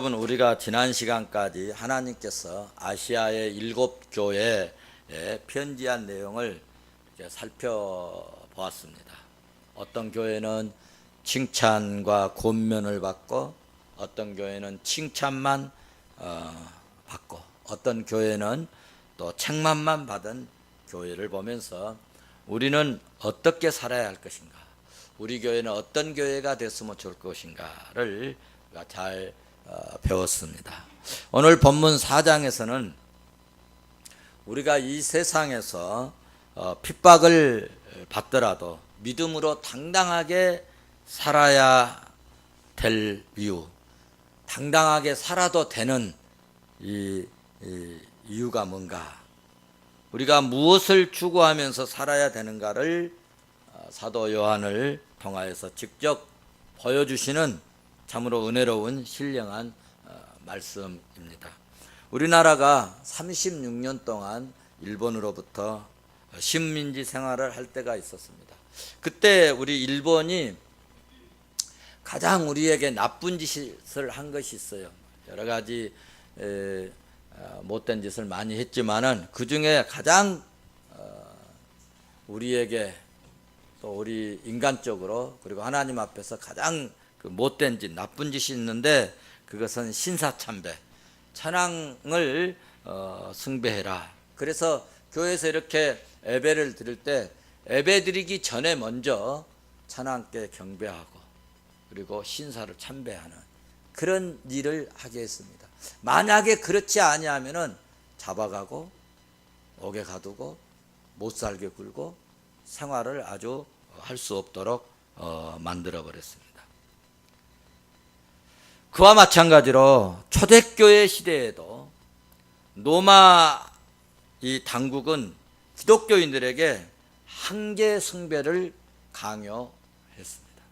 여러분, 우리가 지난 시간까지 하나님께서 아시아의 7교회에 편지한 내용을 이제 살펴보았습니다. 어떤 교회는 칭찬과 권면을 받고, 어떤 교회는 칭찬만 받고, 어떤 교회는 또 책망만 받은 교회를 보면서 우리는 어떻게 살아야 할 것인가, 우리 교회는 어떤 교회가 됐으면 좋을 것인가를 잘 배웠습니다. 오늘 본문 4장에서는 우리가 이 세상에서 핍박을 받더라도 믿음으로 당당하게 살아야 될 이유, 당당하게 살아도 되는 이 이유가 뭔가, 우리가 무엇을 추구하면서 살아야 되는가를 사도 요한을 통하여서 직접 보여주시는 참으로 은혜로운 신령한 말씀입니다. 우리나라가 36년 동안 일본으로부터 식민지 생활을 할 때가 있었습니다. 그때 우리 일본이 가장 우리에게 나쁜 짓을 한 것이 있어요. 여러 가지 못된 짓을 많이 했지만은 그 중에 가장 우리에게 또 우리 인간적으로 그리고 하나님 앞에서 가장 그 못된 짓, 나쁜 짓이 있는데, 그것은 신사참배, 찬양을 숭배해라. 그래서 교회에서 이렇게 예배를 드릴 때 예배 드리기 전에 먼저 찬양께 경배하고 그리고 신사를 참배하는 그런 일을 하게 했습니다. 만약에 그렇지 아니하면은 잡아가고 옥에 가두고 못 살게 굴고 생활을 아주 할 수 없도록 만들어 버렸습니다. 그와 마찬가지로 초대교회 시대에도 로마 이 당국은 기독교인들에게 한계 숭배를 강요했습니다.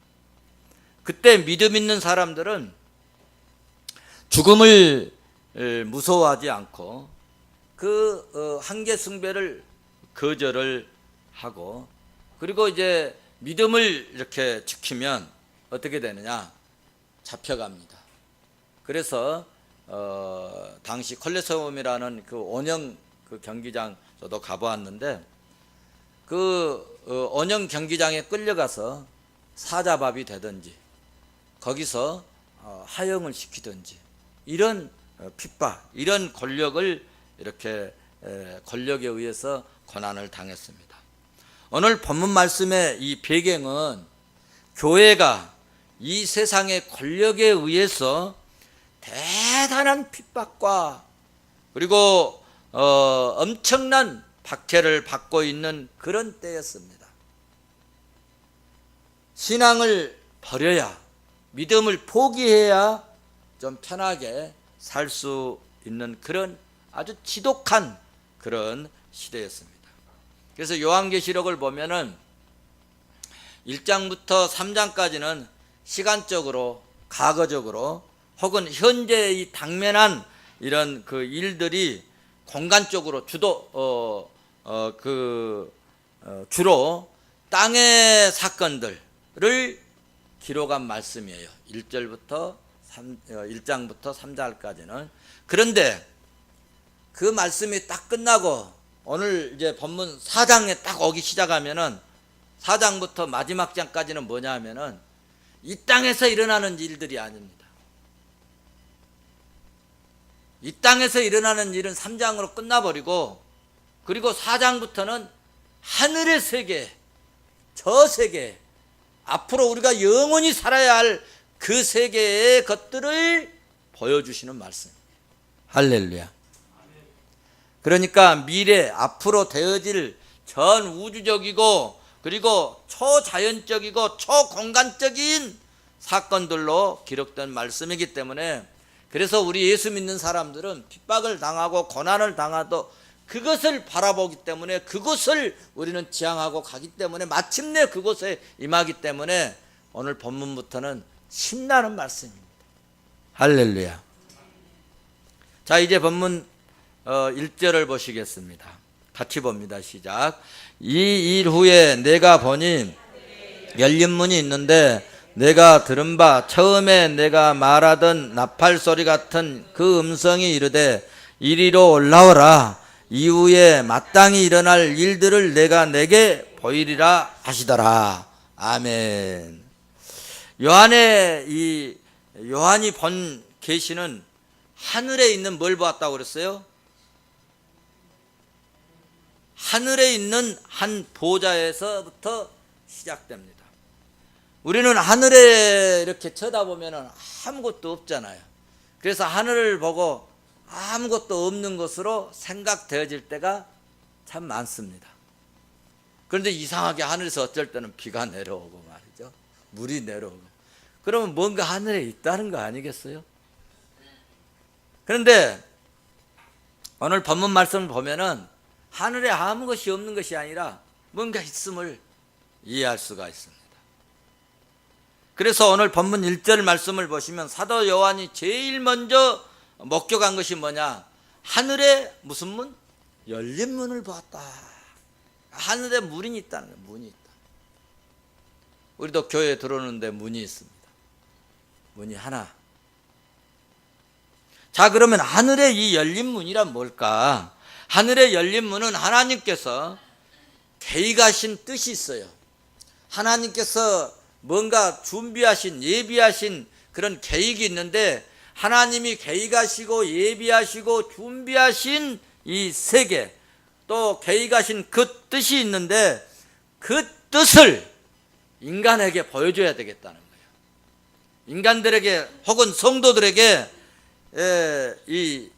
그때 믿음 있는 사람들은 죽음을 무서워하지 않고 그 한계 숭배를 거절을 하고, 그리고 이제 믿음을 이렇게 지키면 어떻게 되느냐, 잡혀갑니다. 그래서 당시 콜레세움이라는 그 원형 그 경기장 저도 가보았는데, 그 원형 경기장에 끌려가서 사자밥이 되든지 거기서 하형을 시키든지, 이런 핍박, 이런 권력을 이렇게 권력에 의해서 고난을 당했습니다. 오늘 본문 말씀의 이 배경은 교회가 이 세상의 권력에 의해서 대단한 핍박과 그리고 엄청난 박해를 받고 있는 그런 때였습니다. 신앙을 버려야, 믿음을 포기해야 좀 편하게 살 수 있는 그런 아주 지독한 그런 시대였습니다. 그래서 요한계시록을 보면은 1장부터 3장까지는 시간적으로, 과거적으로 혹은 현재 이 당면한 이런 그 일들이 공간적으로 주로 땅의 사건들을 기록한 말씀이에요. 1장부터 3장까지는. 그런데 그 말씀이 딱 끝나고 오늘 이제 본문 4장에 딱 오기 시작하면은 4장부터 마지막 장까지는 뭐냐 하면은 이 땅에서 일어나는 일들이 아닙니다. 이 땅에서 일어나는 일은 3장으로 끝나버리고, 그리고 4장부터는 하늘의 세계, 저 세계, 앞으로 우리가 영원히 살아야 할 그 세계의 것들을 보여주시는 말씀입니다. 할렐루야. 그러니까 미래, 앞으로 되어질 전 우주적이고 그리고 초자연적이고 초공간적인 사건들로 기록된 말씀이기 때문에, 그래서 우리 예수 믿는 사람들은 핍박을 당하고 고난을 당하도 그것을 바라보기 때문에, 그것을 우리는 지향하고 가기 때문에 마침내 그곳에 임하기 때문에 오늘 본문부터는 신나는 말씀입니다. 할렐루야. 자, 이제 본문 1절을 보시겠습니다. 같이 봅니다. 시작. 이 일 후에 내가 보니 열린 문이 있는데 내가 들은 바 처음에 내가 말하던 나팔 소리 같은 그 음성이 이르되 이리로 올라오라. 이후에 마땅히 일어날 일들을 내가 내게 보이리라 하시더라. 아멘. 요한이 본 계시는 하늘에 있는 뭘 보았다고 그랬어요? 하늘에 있는 한 보좌에서부터 시작됩니다. 우리는 하늘에 이렇게 쳐다보면 아무것도 없잖아요. 그래서 하늘을 보고 아무것도 없는 것으로 생각되어질 때가 참 많습니다. 그런데 이상하게 하늘에서 어쩔 때는 비가 내려오고 말이죠. 물이 내려오고. 그러면 뭔가 하늘에 있다는 거 아니겠어요? 그런데 오늘 본문 말씀을 보면은 하늘에 아무것이 없는 것이 아니라 뭔가 있음을 이해할 수가 있습니다. 그래서 오늘 본문 1절 말씀을 보시면 사도 요한이 제일 먼저 목격한 것이 뭐냐? 하늘에 무슨 문? 열린 문을 보았다. 하늘에 문이 있다는 거예요. 문이 있다. 우리도 교회에 들어오는데 문이 있습니다. 문이 하나. 자, 그러면 하늘에 이 열린 문이란 뭘까? 하늘에 열린 문은 하나님께서 계획하신 뜻이 있어요. 하나님께서 뭔가 준비하신, 예비하신 그런 계획이 있는데 하나님이 계획하시고 예비하시고 준비하신 이 세계, 또 계획하신 그 뜻이 있는데 그 뜻을 인간에게 보여줘야 되겠다는 거예요. 인간들에게 혹은 성도들에게 이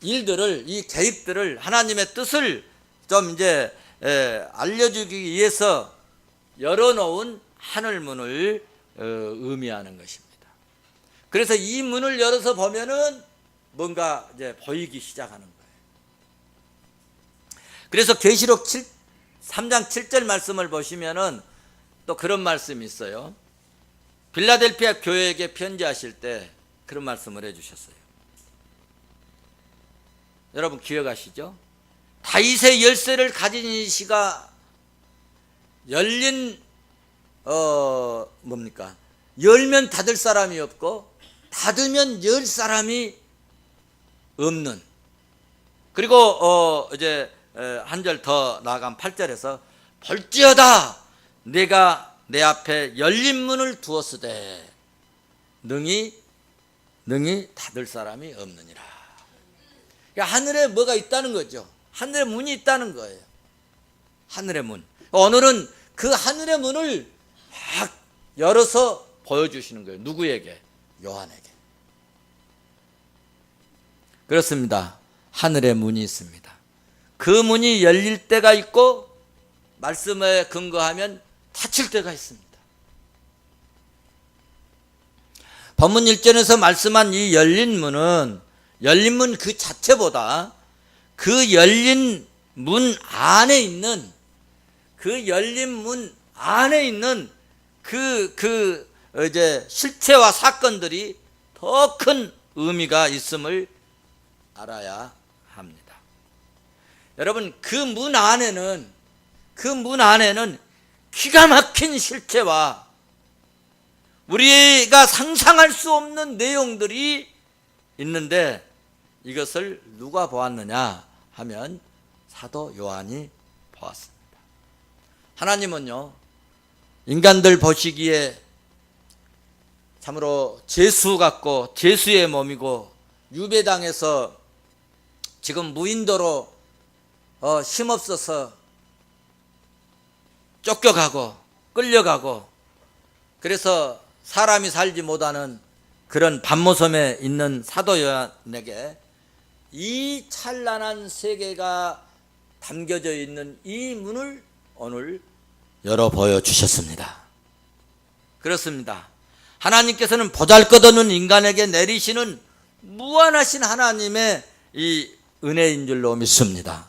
일들을, 이 계획들을, 하나님의 뜻을 좀 이제 알려주기 위해서 열어놓은 하늘문을 의미하는 것입니다. 그래서 이 문을 열어서 보면은 뭔가 이제 보이기 시작하는 거예요. 그래서 계시록 3장 7절 말씀을 보시면은 또 그런 말씀이 있어요. 빌라델피아 교회에게 편지하실 때 그런 말씀을 해주셨어요. 여러분 기억하시죠? 다윗의 열쇠를 가진 이시가 열린 뭡니까? 열면 닫을 사람이 없고 닫으면 열 사람이 없는. 그리고 이제 한 절 더 나아간 8절에서 볼지어다 내가 내 앞에 열린 문을 두었으되 능히 닫을 사람이 없느니라. 그러니까 하늘에 뭐가 있다는 거죠. 하늘에 문이 있다는 거예요. 하늘의 문. 오늘은 그 하늘의 문을 막 열어서 보여주시는 거예요. 누구에게? 요한에게. 그렇습니다. 하늘의 문이 있습니다. 그 문이 열릴 때가 있고 말씀에 근거하면 닫힐 때가 있습니다. 본문 1절에서 말씀한 이 열린 문은 열린 문 그 자체보다 그 열린 문 안에 있는 그 열린 문 안에 있는 그 이제 실체와 사건들이 더 큰 의미가 있음을 알아야 합니다. 여러분 그 문 안에는 기가 막힌 실체와 우리가 상상할 수 없는 내용들이 있는데 이것을 누가 보았느냐 하면 사도 요한이 보았습니다. 하나님은요 인간들 보시기에 참으로 죄수 같고 죄수의 몸이고 유배당해서 지금 무인도로 힘없어서 쫓겨가고 끌려가고 그래서 사람이 살지 못하는 그런 밤모섬에 있는 사도 요한에게 이 찬란한 세계가 담겨져 있는 이 문을 오늘 열어 보여주셨습니다. 그렇습니다. 하나님께서는 보잘것없는 인간에게 내리시는 무한하신 하나님의 이 은혜인 줄로 믿습니다.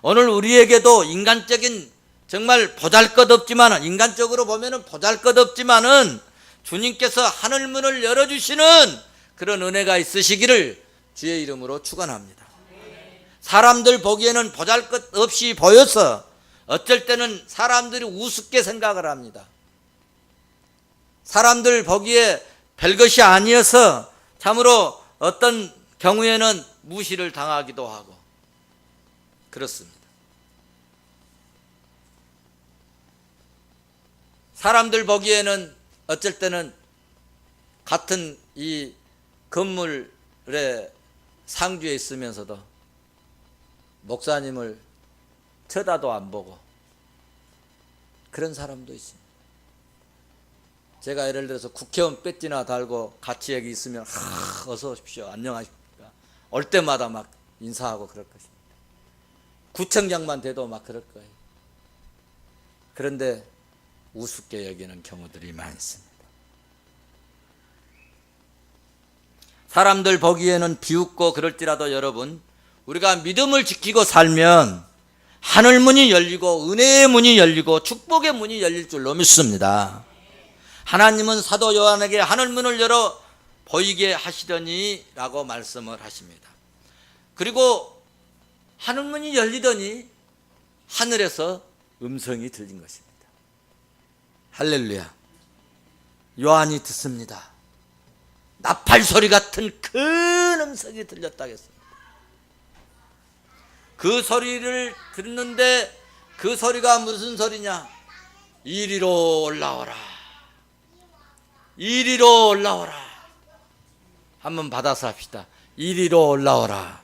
오늘 우리에게도 인간적인 정말 보잘것없지만 인간적으로 보면은 보잘것없지만은 주님께서 하늘문을 열어주시는 그런 은혜가 있으시기를 주의 이름으로 축원합니다. 사람들 보기에는 보잘것없이 보여서 어쩔 때는 사람들이 우습게 생각을 합니다. 사람들 보기에 별것이 아니어서 참으로 어떤 경우에는 무시를 당하기도 하고 그렇습니다. 사람들 보기에는 어쩔 때는 같은 이 건물의 상주에 있으면서도 목사님을 쳐다도 안 보고 그런 사람도 있습니다. 제가 예를 들어서 국회의원 배지나 달고 같이 여기 있으면 어서 오십시오, 안녕하십니까, 올 때마다 막 인사하고 그럴 것입니다. 구청장만 돼도 막 그럴 거예요. 그런데 우습게 여기는 경우들이 많습니다. 사람들 보기에는 비웃고 그럴지라도 여러분, 우리가 믿음을 지키고 살면 하늘 문이 열리고 은혜의 문이 열리고 축복의 문이 열릴 줄로 믿습니다. 하나님은 사도 요한에게 하늘 문을 열어 보이게 하시더니 라고 말씀을 하십니다. 그리고 하늘 문이 열리더니 하늘에서 음성이 들린 것입니다. 할렐루야. 요한이 듣습니다. 나팔 소리 같은 큰 음성이 들렸다고 했습니다. 그 소리를 듣는데 그 소리가 무슨 소리냐? 이리로 올라오라, 이리로 올라오라. 한번 받아서 합시다. 이리로 올라오라.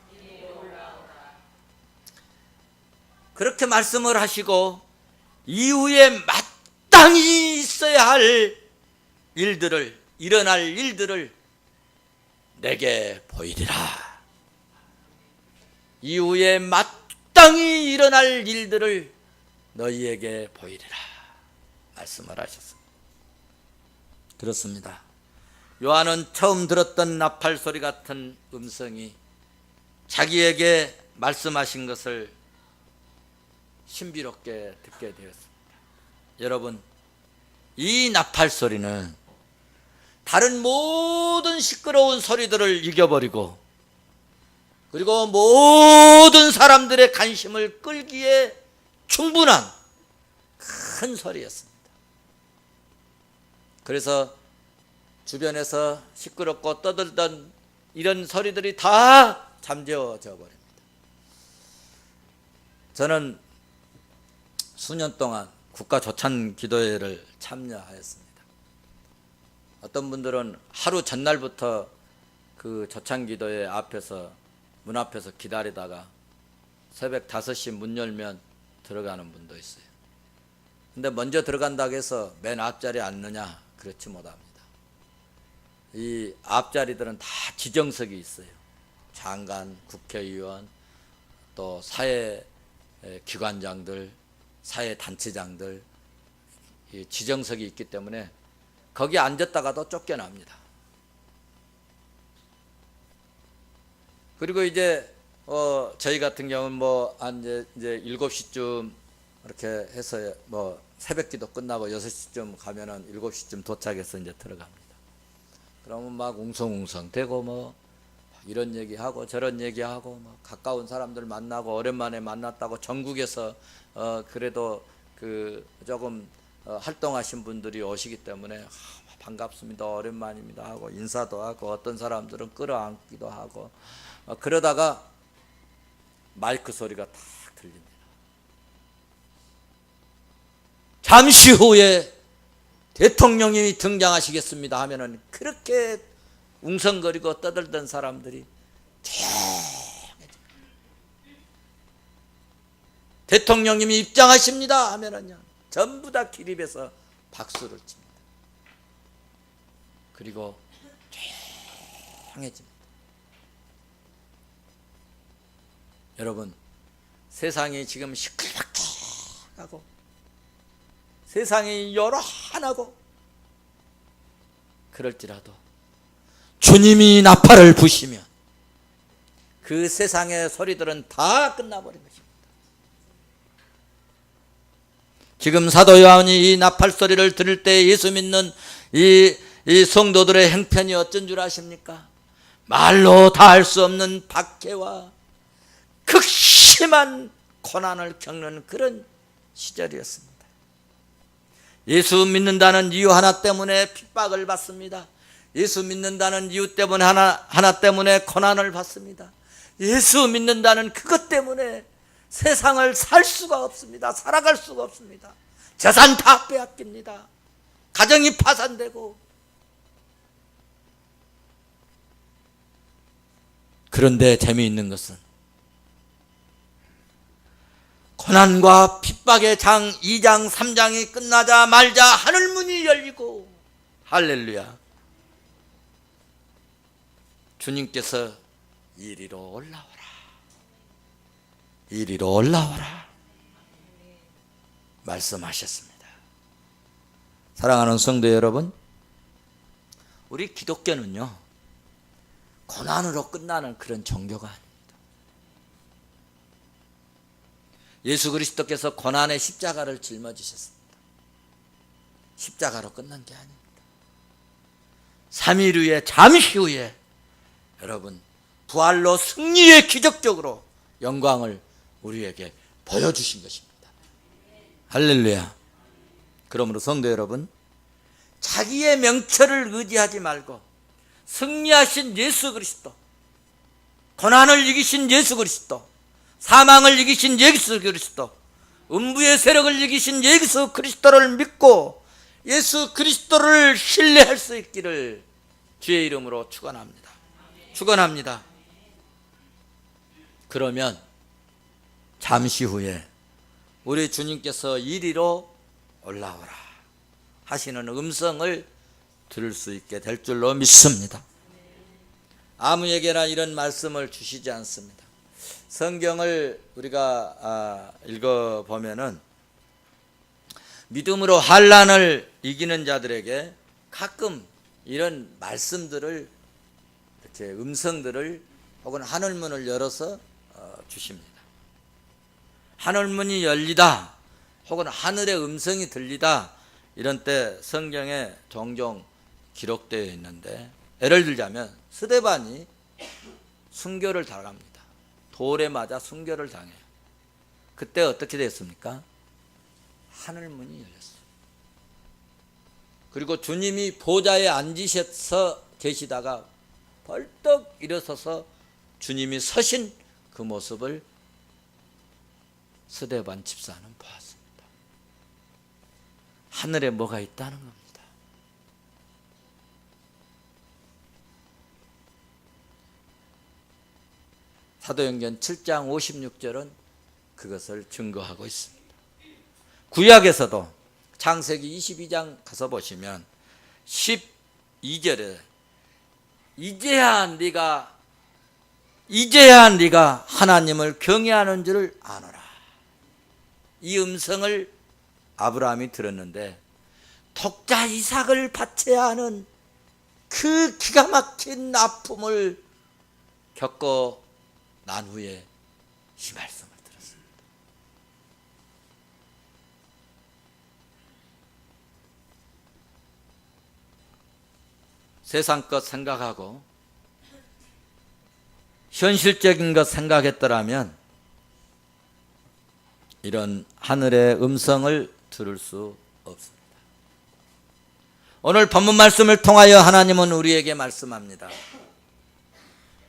그렇게 말씀을 하시고 이후에 마땅히 있어야 할 일들을, 일어날 일들을 내게 보이리라. 이후에 마땅히 일어날 일들을 너희에게 보이리라 말씀을 하셨습니다. 그렇습니다. 요한은 처음 들었던 나팔 소리 같은 음성이 자기에게 말씀하신 것을 신비롭게 듣게 되었습니다. 여러분, 이 나팔 소리는 다른 모든 시끄러운 소리들을 이겨버리고 그리고 모든 사람들의 관심을 끌기에 충분한 큰 소리였습니다. 그래서 주변에서 시끄럽고 떠들던 이런 소리들이 다 잠재워져 버립니다. 저는 수년 동안 국가조찬 기도회를 참여하였습니다. 어떤 분들은 하루 전날부터 그 조찬 기도회 앞에서, 문 앞에서 기다리다가 새벽 5시 문 열면 들어가는 분도 있어요. 근데 먼저 들어간다고 해서 맨 앞자리에 앉느냐? 그렇지 못합니다. 이 앞자리들은 다 지정석이 있어요. 장관, 국회의원, 또 사회기관장들, 사회단체장들, 이 지정석이 있기 때문에 거기 앉았다가도 쫓겨납니다. 그리고 이제 저희 같은 경우는 이제 7시쯤 이렇게 해서 새벽기도 끝나고 6시쯤 가면은 7시쯤 도착해서 이제 들어갑니다. 그러면 막 웅성웅성 되고 이런 얘기하고 저런 얘기하고 가까운 사람들 만나고 오랜만에 만났다고 전국에서 그래도 그 조금 활동하신 분들이 오시기 때문에 반갑습니다, 오랜만입니다 하고 인사도 하고 어떤 사람들은 끌어안기도 하고 그러다가 마이크 소리가 탁 들립니다. 잠시 후에 대통령이 등장하시겠습니다 하면은 그렇게 웅성거리고 떠들던 사람들이 대통령님이 입장하십니다 하면은요 전부 다 기립해서 박수를 칩니다. 그리고 조용해집니다. 여러분, 세상이 지금 시끌벅게 하고 세상이 요란하고 그럴지라도 주님이 나팔을 부시면 그 세상의 소리들은 다 끝나버린 것입니다. 지금 사도 요한이 이 나팔 소리를 들을 때 예수 믿는 이 성도들의 형편이 어쩐 줄 아십니까? 말로 다 할 수 없는 박해와 극심한 고난을 겪는 그런 시절이었습니다. 예수 믿는다는 이유 하나 때문에 핍박을 받습니다. 예수 믿는다는 이유 때문에 하나 때문에 고난을 받습니다. 예수 믿는다는 그것 때문에 세상을 살 수가 없습니다. 살아갈 수가 없습니다. 재산 다 빼앗깁니다. 가정이 파산되고. 그런데 재미있는 것은 고난과 핍박의 장 2장 3장이 끝나자 말자 하늘문이 열리고, 할렐루야, 주님께서 이리로 올라오라, 이리로 올라오라 말씀하셨습니다. 사랑하는 성도 여러분, 우리 기독교는요 고난으로 끝나는 그런 종교가 아닙니다. 예수 그리스도께서 고난의 십자가를 짊어지셨습니다. 십자가로 끝난 게 아닙니다. 3일 후에, 잠시 후에 여러분 부활로 승리의 기적적으로 영광을 우리에게 보여주신 것입니다. 할렐루야. 그러므로 성도 여러분, 자기의 명철을 의지하지 말고 승리하신 예수 그리스도, 고난을 이기신 예수 그리스도, 사망을 이기신 예수 그리스도, 음부의 세력을 이기신 예수 그리스도를 믿고 예수 그리스도를 신뢰할 수 있기를 주의 이름으로 축원합니다. 축원합니다. 그러면 잠시 후에 우리 주님께서 이리로 올라오라 하시는 음성을 들을 수 있게 될 줄로 믿습니다. 아무에게나 이런 말씀을 주시지 않습니다. 성경을 우리가 읽어보면은 믿음으로 환난을 이기는 자들에게 가끔 이런 말씀들을, 이렇게 음성들을 혹은 하늘문을 열어서 주십니다. 하늘문이 열리다 혹은 하늘의 음성이 들리다, 이런 때 성경에 종종 기록되어 있는데, 예를 들자면 스데반이 순교를 당합니다. 돌에 맞아 순교를 당해요. 그때 어떻게 됐습니까? 하늘문이 열렸어요. 그리고 주님이 보좌에 앉으셔서 계시다가 벌떡 일어서서 주님이 서신 그 모습을 스데반 집사는 보았습니다. 하늘에 뭐가 있다는 겁니다. 사도행전 7장 56절은 그것을 증거하고 있습니다. 구약에서도 창세기 22장 가서 보시면 12절에 이제야 네가 하나님을 경외하는 줄을 아노라, 이 음성을 아브라함이 들었는데 독자 이삭을 바쳐야 하는 그 기가 막힌 아픔을 겪고 난 후에 이 말씀을 들었습니다. 세상 것 생각하고 현실적인 것 생각했더라면 이런 하늘의 음성을 들을 수 없습니다. 오늘 본문 말씀을 통하여 하나님은 우리에게 말씀합니다.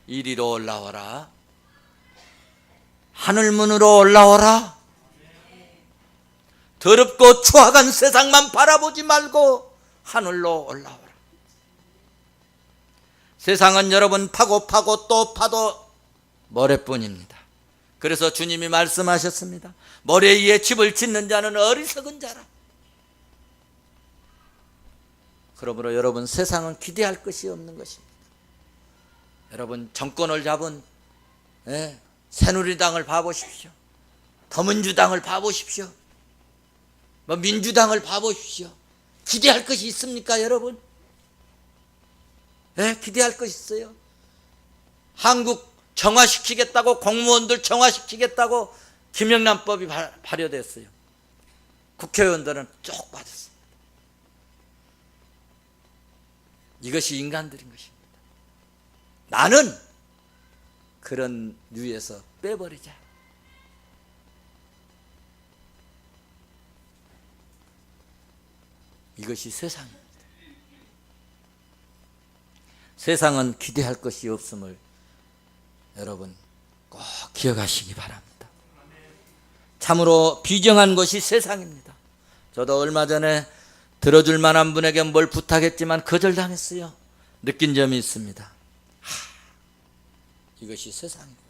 이리로 올라오라, 하늘문으로 올라오라. 더럽고 추악한 세상만 바라보지 말고 하늘로 올라오라. 세상은 여러분 파고 또 파도 모래뿐입니다. 그래서 주님이 말씀하셨습니다. 모래 위에 집을 짓는 자는 어리석은 자라. 그러므로 여러분, 세상은 기대할 것이 없는 것입니다. 여러분, 정권을 잡은 새누리당을 봐보십시오. 더민주당을 봐보십시오. 민주당을 봐보십시오. 기대할 것이 있습니까, 여러분? 기대할 것이 있어요. 한국 정화시키겠다고, 공무원들 정화시키겠다고 김영란법이 발효됐어요. 국회의원들은 쭉 빠졌습니다. 이것이 인간들인 것입니다. 나는 그런 류에서 빼버리자. 이것이 세상입니다. 세상은 기대할 것이 없음을 여러분 꼭 기억하시기 바랍니다. 참으로 비정한 것이 세상입니다. 저도 얼마 전에 들어줄 만한 분에게 뭘 부탁했지만 거절당했어요. 느낀 점이 있습니다. 이것이 세상이구나.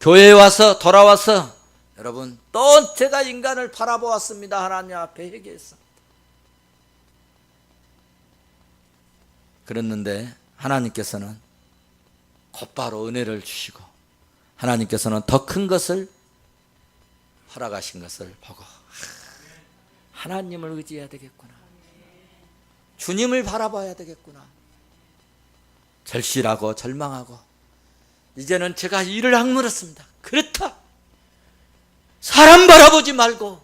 교회에 와서 돌아와서 여러분 또 제가 인간을 바라보았습니다. 하나님 앞에 회개했습니다. 그랬는데 하나님께서는 곧바로 은혜를 주시고 하나님께서는 더 큰 것을 허락하신 것을 보고 하나님을 의지해야 되겠구나. 주님을 바라봐야 되겠구나. 절실하고 절망하고 이제는 제가 이를 악물었습니다. 그렇다. 사람 바라보지 말고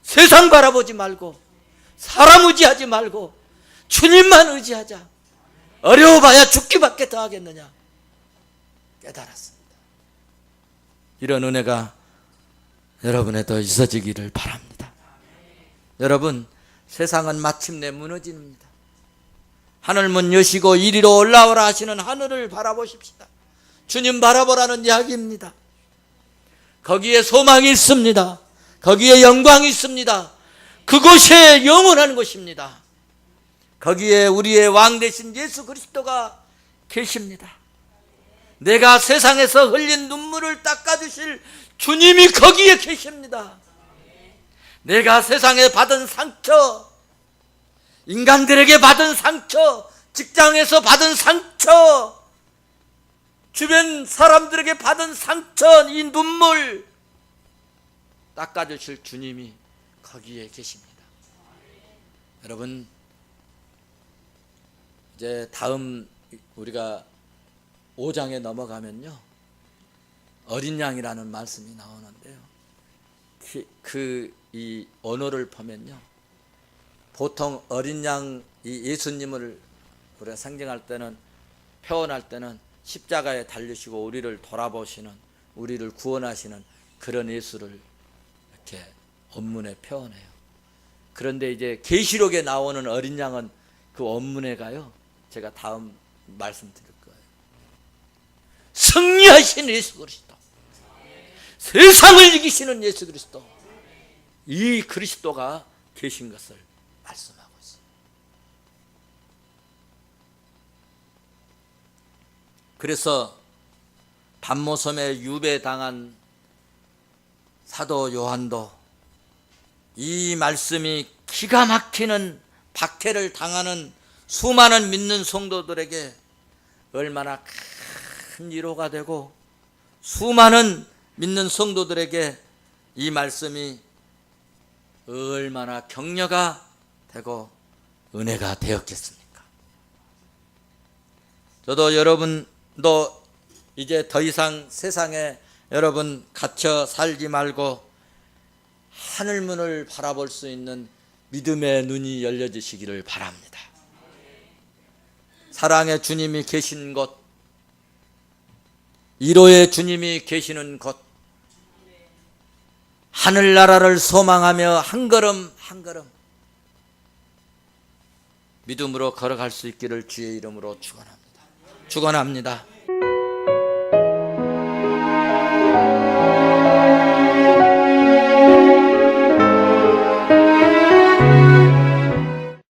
세상 바라보지 말고 사람 의지하지 말고 주님만 의지하자. 어려워봐야 죽기밖에 더 하겠느냐 깨달았습니다. 이런 은혜가 여러분에도 있어지기를 바랍니다. 여러분 세상은 마침내 무너집니다. 하늘문 여시고 이리로 올라오라 하시는 하늘을 바라보십시다. 주님 바라보라는 이야기입니다. 거기에 소망이 있습니다. 거기에 영광이 있습니다. 그곳에 영원한 곳입니다. 거기에 우리의 왕 되신 예수 그리스도가 계십니다. 내가 세상에서 흘린 눈물을 닦아주실 주님이 거기에 계십니다. 내가 세상에 받은 상처, 인간들에게 받은 상처, 직장에서 받은 상처, 주변 사람들에게 받은 상처, 이 눈물 닦아주실 주님이 거기에 계십니다. 여러분 이제 다음 우리가 5장에 넘어가면요 어린 양이라는 말씀이 나오는데요, 이 언어를 보면요 보통 어린 양 이 예수님을 우리가 상징할 때는 표현할 때는 십자가에 달리시고 우리를 돌아보시는 우리를 구원하시는 그런 예수를 이렇게 원문에 표현해요. 그런데 이제 계시록에 나오는 어린 양은 그 원문에가요 제가 다음 말씀드릴 거예요. 승리하신 예수 그리스도, 세상을 이기시는 예수 그리스도, 이 그리스도가 계신 것을 말씀하고 있어요. 그래서 반모섬에 유배당한 사도 요한도 이 말씀이 기가 막히는 박해를 당하는 수많은 믿는 성도들에게 얼마나 큰 위로가 되고 수많은 믿는 성도들에게 이 말씀이 얼마나 격려가 되고 은혜가 되었겠습니까? 저도 여러분도 이제 더 이상 세상에 여러분 갇혀 살지 말고 하늘문을 바라볼 수 있는 믿음의 눈이 열려지시기를 바랍니다. 사랑의 주님이 계신 곳, 위로의 주님이 계시는 곳, 하늘나라를 소망하며 한 걸음 한 걸음 믿음으로 걸어갈 수 있기를 주의 이름으로 축원합니다. 축원합니다.